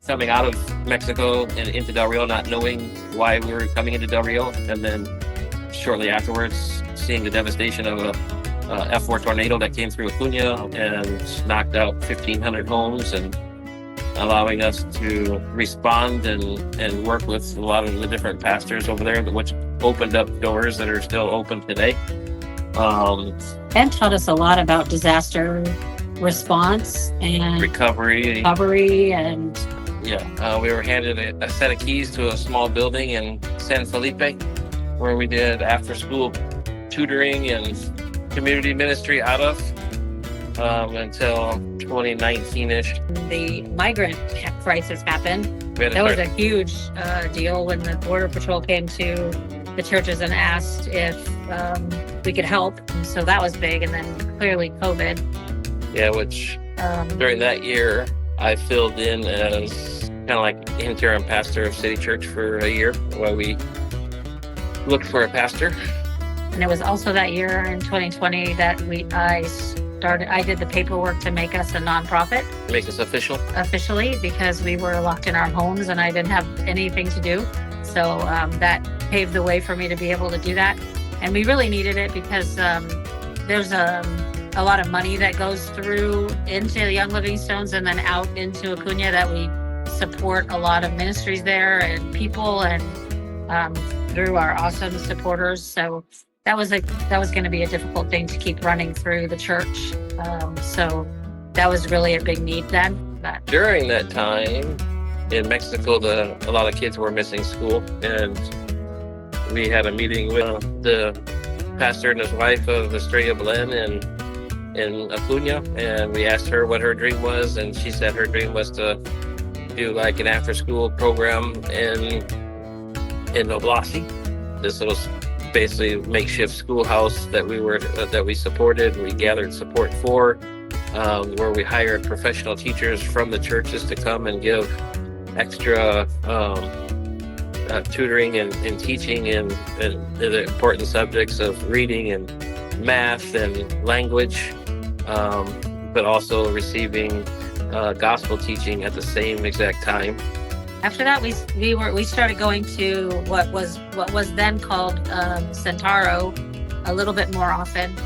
coming out of Mexico and into Del Rio, not knowing why we were coming into Del Rio, and then shortly afterwards, seeing the devastation of a F4 tornado that came through Acuña and knocked out 1,500 homes, and allowing us to respond and work with a lot of the different pastors over there, which opened up doors that are still open today. And taught us a lot about disaster response and recovery. And we were handed a set of keys to a small building in San Felipe, where we did after-school tutoring and community ministry out of until 2019-ish. The migrant crisis happened. That was a huge deal when the Border Patrol came to the churches and asked if we could help. So that was big. And then clearly COVID. Yeah, which during that year, I filled in as kind of like interim pastor of City Church for a year while we looked for a pastor. And it was also that year in 2020 that I did the paperwork to make us a nonprofit. Make us officially, because we were locked in our homes and I didn't have anything to do. So that paved the way for me to be able to do that. And we really needed it because there's a lot of money that goes through into Young Living Stones and then out into Acuña, that we support a lot of ministries there and people, and through our awesome supporters. So that was going to be a difficult thing to keep running through the church. So that was really a big need then. During that time in Mexico, a lot of kids were missing school, and we had a meeting with the pastor and his wife of Estrella Belen in Acuña, and we asked her what her dream was, and she said her dream was to do like an after-school program in Oblasi, this little basically makeshift schoolhouse that we supported. We gathered support for, where we hired professional teachers from the churches to come and give extra tutoring and teaching in the important subjects of reading and math and language, but also receiving gospel teaching at the same exact time. After that, we started going to what was then called Centauro a little bit more often,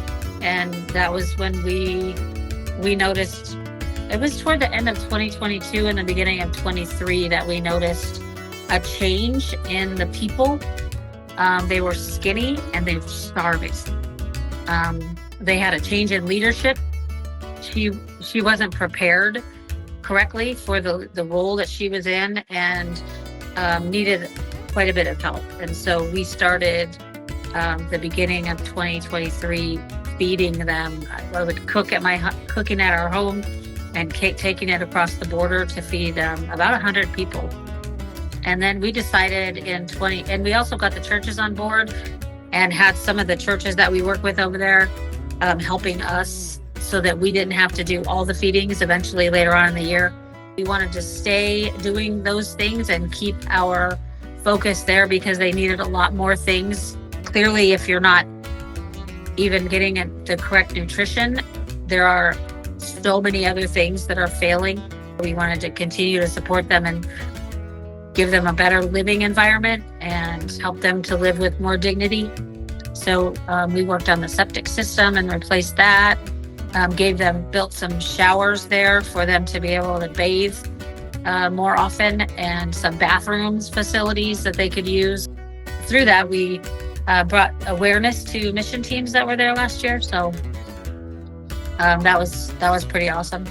and that was when we noticed. It was toward the end of 2022 and the beginning of 23 that we noticed a change in the people. They were skinny and they were starving. They had a change in leadership. She wasn't prepared correctly for the role that she was in, and needed quite a bit of help. And so we started the beginning of 2023 feeding them. I would cooking at our home and taking it across the border to feed about 100 people. And then we decided and we also got the churches on board and had some of the churches that we work with over there helping us, so that we didn't have to do all the feedings eventually later on in the year. We wanted to stay doing those things and keep our focus there because they needed a lot more things. Clearly, if you're not even getting the correct nutrition, there are so many other things that are failing. We wanted to continue to support them and give them a better living environment and help them to live with more dignity. So we worked on the septic system and replaced that. Built some showers there for them to be able to bathe more often, and some bathrooms facilities that they could use. Through that, we brought awareness to mission teams that were there last year. So that was pretty awesome.